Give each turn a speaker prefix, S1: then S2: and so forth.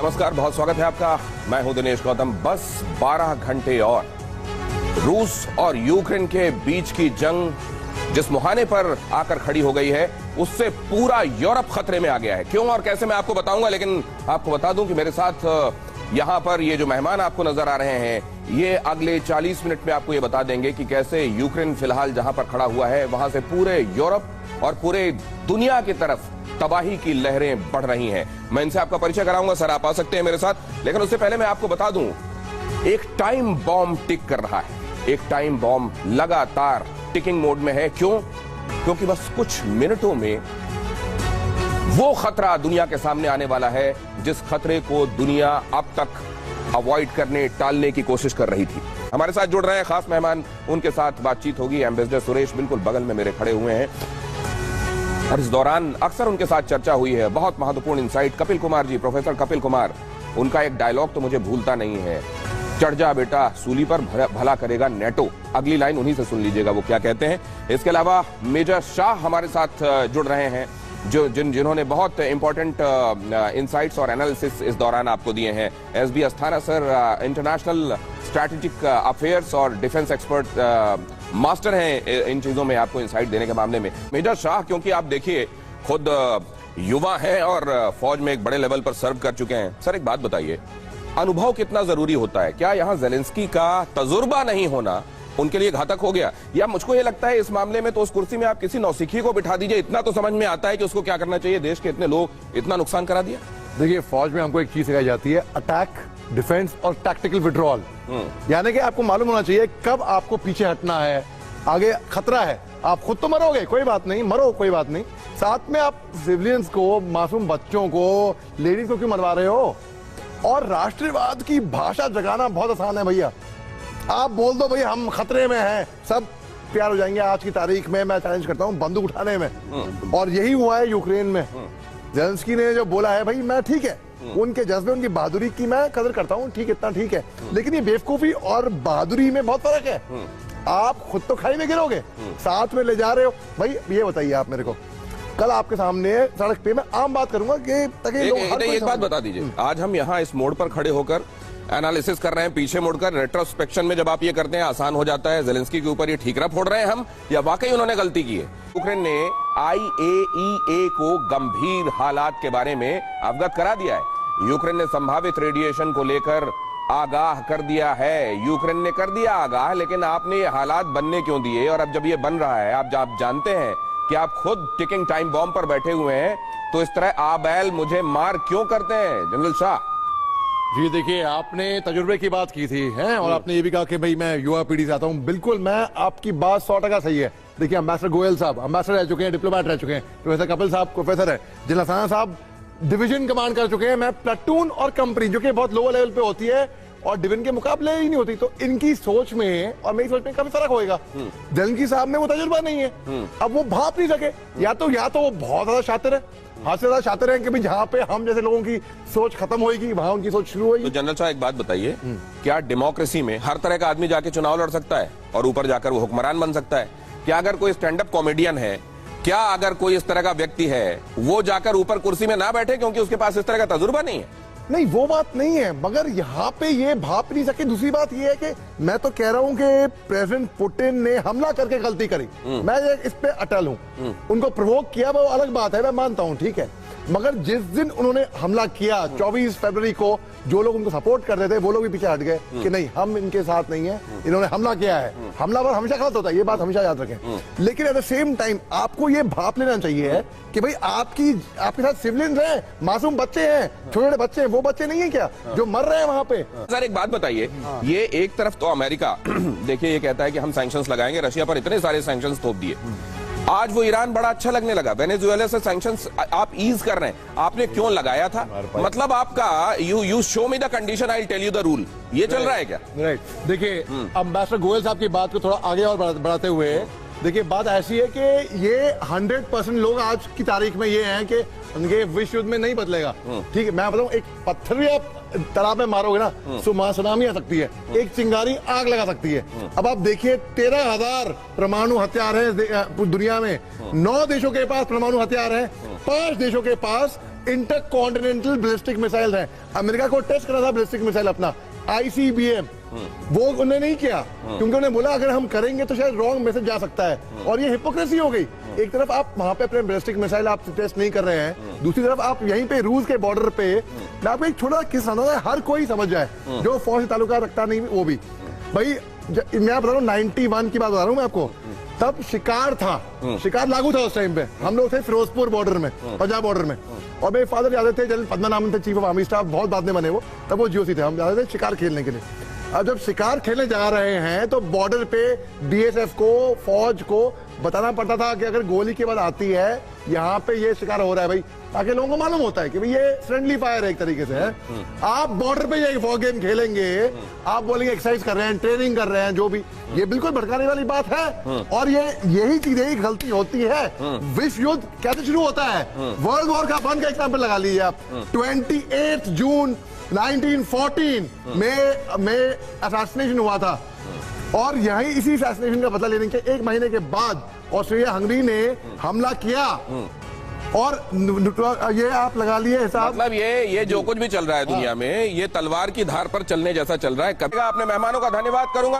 S1: नमस्कार, बहुत स्वागत है आपका। मैं हूं दिनेश गौतम। बस 12 घंटे और रूस और यूक्रेन के बीच की जंग जिस मुहाने पर आकर खड़ी हो गई है, उससे पूरा यूरोप खतरे में आ गया है। क्यों और कैसे मैं आपको बताऊंगा, लेकिन आपको बता दूं कि मेरे साथ यहां पर ये जो मेहमान आपको नजर आ रहे हैं, ये अगले 40 मिनट में आपको ये बता देंगे कि कैसे यूक्रेन फिलहाल जहां पर खड़ा हुआ है, वहां से पूरे यूरोप और पूरे दुनिया की तरफ तबाही की लहरें बढ़ रही हैं। मैं इनसे आपका परिचय कराऊंगा। सर, आप आ सकते हैं मेरे साथ, लेकिन उससे पहले मैं आपको बता दूं, एक टाइम बॉम्ब टिक कर रहा है। एक टाइम बॉम्ब लगातार टिकिंग मोड में है। क्यों? क्योंकि बस कुछ मिनटों में वो खतरा दुनिया के सामने आने वाला है जिस खतरे को दुनिया अब तक अवॉइड करने, टालने की कोशिश कर रही थी। हमारे साथ जुड़ रहे हैं खास मेहमान, उनके साथ बातचीत होगी। एम्बेसडर सुरेश बिल्कुल बगल में मेरे खड़े हुए हैं और इस दौरान अक्सर उनके साथ चर्चा हुई है। बहुत महत्वपूर्ण इंसाइट कपिल कुमार जी, प्रोफेसर कपिल कुमार, उनका एक डायलॉग तो मुझे भूलता नहीं है, चढ़ जा बेटा सूली पर, भला करेगा नेटो। अगली लाइन उन्हीं से सुन लीजिएगा वो क्या कहते हैं। इसके अलावा मेजर शाह हमारे साथ जुड़ रहे हैं, जिन्होंने बहुत इंपॉर्टेंट इंसाइट्स और एनालिसिस इस दौरान आपको दिए हैं। SB Asthana sir, international strategic affairs और डिफेंस एक्सपर्ट, मास्टर हैं इन चीजों में, आपको इंसाइट देने के मामले में। मेजर शाह, क्योंकि आप देखिए खुद युवा हैं और फौज में एक बड़े लेवल पर सर्व कर चुके हैं। सर, एक बात बताइए, अनुभव कितना जरूरी होता है? क्या यहां ज़ेलेंस्की का तजुर्बा नहीं होना उनके लिए घातक हो गया? या मुझको ये लगता है इस मामले में तो उस कुर्सी में आप किसी नौसिखी को बिठा दीजिए, इतना तो समझ में आता है कि उसको क्या करना चाहिए। देश के इतने लोग इतना नुकसान करा दिया।
S2: देखिए, फौज में हमको एक चीज सिखाई जाती है, अटैक, डिफेंस और टैक्टिकल विड्रॉल। यानी कि आपको मालूम होना चाहिए कब आपको पीछे हटना है। आगे खतरा है, आप खुद तो मरोगे, कोई बात नहीं, मरो, कोई बात नहीं, साथ में आप सिविलियंस को, मासूम बच्चों को, लेडीज को क्यों मरवा रहे हो? और राष्ट्रवाद की भाषा जगाना बहुत आसान है भैया। आप बोल दो भाई हम खतरे में हैं, सब तैयार हो जाएंगे। आज की तारीख में मैं चैलेंज करता हूं बंदूक उठाने में, और यही हुआ है यूक्रेन में। ज़ेलेंस्की ने जो बोला है, भाई मैं ठीक है, उनके जज्बे, उनकी बहादुरी की मैं कदर करता हूं, ठीक, इतना ठीक है, लेकिन ये बेवकूफी और बहादुरी में बहुत फर्क है। आप खुद तो खाई में गिरोगे, साथ में ले जा रहे हो। भाई ये बताइए आप मेरे को, कल आपके सामने सड़क पे मैं आम बात करूंगा कि ताकि लोग
S1: एक बात बता दीजिए, आज हम यहाँ इस मोड़ पर खड़े होकर एनालिसिस कर रहे हैं, पीछे मुड़कर रेट्रोस्पेक्शन में जब आप ये करते हैं आसान हो जाता है। ज़ेलेंस्की के ऊपर ये ठीकरा फोड़ रहे हैं हम, या वाकई उन्होंने गलती की है? यूक्रेन ने IAEA को गंभीर हालात के बारे में अवगत करा दिया है। यूक्रेन ने संभावित रेडिएशन को लेकर आगाह कर दिया है। यूक्रेन ने कर दिया आगाह, लेकिन आपने ये हालात बनने क्यों दिए? और अब जब ये बन रहा है, आप जानते हैं कि आप खुद टिकिंग टाइम बॉम्ब पर बैठे हुए हैं, तो इस तरह आबैल मुझे मार क्यों करते हैं जनरल शाह?
S2: जी देखिए, आपने तजुर्बे की बात की थी हैं, और आपने ये भी कहा कि भाई मैं युवा पीढ़ी से आता हूं। बिल्कुल, मैं आपकी बात 100% सही है। देखिए, अम्बेसडर गोयल साहब अम्बेसडर रह चुके हैं, डिप्लोमेट रह चुके हैं, प्रोफेसर कपिल साहब प्रोफेसर है, जिला साना साहब डिवीजन कमांड कर चुके हैं। मैं प्लाटून और कंपनी, जो कि बहुत लोअर लेवल पे होती है और डिवीजन के मुकाबले ही नहीं होती, तो इनकी सोच में और मेरी सोच में काफी फर्क होएगा। ज़ेलेंस्की साहब में वो तजुर्बा नहीं है, अब वो भाप नहीं सके। या तो वो बहुत ज्यादा शातिर है, हाथ से ज्यादा शातिर है कि भाई जहां पे हम जैसे लोगों की सोच खत्म होगी, वहां उनकी सोच शुरू होगी।
S1: तो जनरल साहब, एक बात बताइए, क्या डेमोक्रेसी में हर तरह का आदमी जाके चुनाव लड़ सकता है और ऊपर जाकर वो हुक्मरान बन सकता है? क्या अगर कोई स्टैंड अप कॉमेडियन है, क्या अगर कोई इस तरह का व्यक्ति है, वो जाकर ऊपर कुर्सी में ना बैठे क्योंकि उसके पास इस तरह का तजुर्बा नहीं है?
S2: नहीं, वो बात नहीं है, मगर यहाँ पे ये भाप नहीं सके। दूसरी बात ये है कि मैं तो कह रहा हूँ कि प्रेसिडेंट पुतिन ने हमला करके गलती करी, मैं इस पे अटल हूँ। उनको प्रोवोक किया वो अलग बात है, मैं मानता हूँ, ठीक है, मगर जिस दिन उन्होंने हमला किया 24 फरवरी को, जो लोग उनको सपोर्ट कर रहे थे वो लोग भी पीछे हट गए कि नहीं, हम इनके साथ नहीं है, इन्होंने हमला किया है। हमलावर हमेशा गलत होता है, ये बात हमेशा याद रखें। लेकिन एट द सेम टाइम आपको ये भाप लेना चाहिए कि भाई आपके साथ सिविलियंस हैं, मासूम बच्चे हैं, छोटे छोटे बच्चे हैं, वो बच्चे नहीं है क्या जो मर रहे हैं वहां पे?
S1: सर, एक बात बताइए, ये एक तरफ तो अमेरिका देखिए ये कहता है कि हम सैंक्शंस लगाएंगे, रशिया पर इतने सारे सैंक्शंस थोप दिए, आज वो ईरान बड़ा अच्छा लगने लगा, वेनेजुएला से सैंक्शंस आप ईज कर रहे हैं, आपने क्यों लगाया था? मतलब आपका you show me the condition, I tell you the rule, ये चल रहा है क्या?
S2: राइट, देखिए अम्बेसडर गोयल साहब की बात को थोड़ा आगे और बढ़ाते हुए, देखिए बात ऐसी है कि ये 100% लोग आज की तारीख में ये हैं कि उनके विश्व युद्ध में नहीं बदलेगा। ठीक है, मैं बताऊं, एक पत्थर भी आप तालाब में मारोगे ना, सुनामी आ सकती है, एक चिंगारी आग लगा सकती है। अब आप देखिए 13,000 परमाणु हथियार है दुनिया में, 9 देशों के पास परमाणु हथियार है, 5 देशों के पास इंटरकॉन्टिनेंटल बैलिस्टिक मिसाइल है। अमेरिका को टेस्ट करा था बैलिस्टिक मिसाइल अपना ICBM, वो उन्होंने नहीं किया क्योंकि उन्होंने बोला अगर हम करेंगे तो शायद रॉन्ग मैसेज जा सकता है, और ये हिपोक्रेसी हो गई। एक तरफ आप वहां पे अपने बैलिस्टिक मिसाइल आप टेस्ट नहीं कर रहे हैं, दूसरी तरफ आप यहीं पे रूस के बॉर्डर पे, मैं आपको एक छोटा किस्सा सुनाता हूं, हर कोई समझ जाए जो फौज से ताल्लुका रखता नहीं वो भी। भाई मैं बता रहा हूँ 91 की बात बता रहा हूँ मैं आपको, तब शिकार था, शिकार लागू था उस टाइम पे। हम लोग थे फिरोजपुर बॉर्डर में, पंजाब बॉर्डर में, और मेरे फादर जाते थे, जनरल पद्मनाभन थे चीफ ऑफ आर्मी स्टाफ, बहुत बाद में बने वो, तब वो GOC थे। हम जाते थे शिकार खेलने के लिए। अब जब शिकार खेलने जा रहे हैं तो बॉर्डर पे BSF को, फौज को बताना पड़ता था कि अगर गोली की बात आती है यहाँ पे ये शिकार हो रहा है भाई, ताकि लोगों को मालूम होता है कि भाई ये फ्रेंडली फायर है एक तरीके से है। आप बॉर्डर पे ये फॉग गेम खेलेंगे, आप बोलेंगे एक्सरसाइज कर रहे हैं, ट्रेनिंग कर रहे हैं, जो भी, ये बिल्कुल भड़काने वाली बात है। और ये यही चीज, यही गलती होती है। विश्व युद्ध कैसे शुरू होता है? वर्ल्ड वॉर का 1 का एग्जाम्पल लगा लीजिए आप। 28 जून 1914 में असैसिनेशन हुआ था, और यही इसी असैसिनेशन का बदला लेने के 1 महीने के बाद ऑस्ट्रेलिया हंगरी ने हमला किया, और ये आप लगा लिए हिसाब।
S1: मतलब ये जो कुछ भी चल रहा है दुनिया में, ये तलवार की धार पर चलने जैसा चल रहा है। कभी अपने मेहमानों का धन्यवाद करूंगा।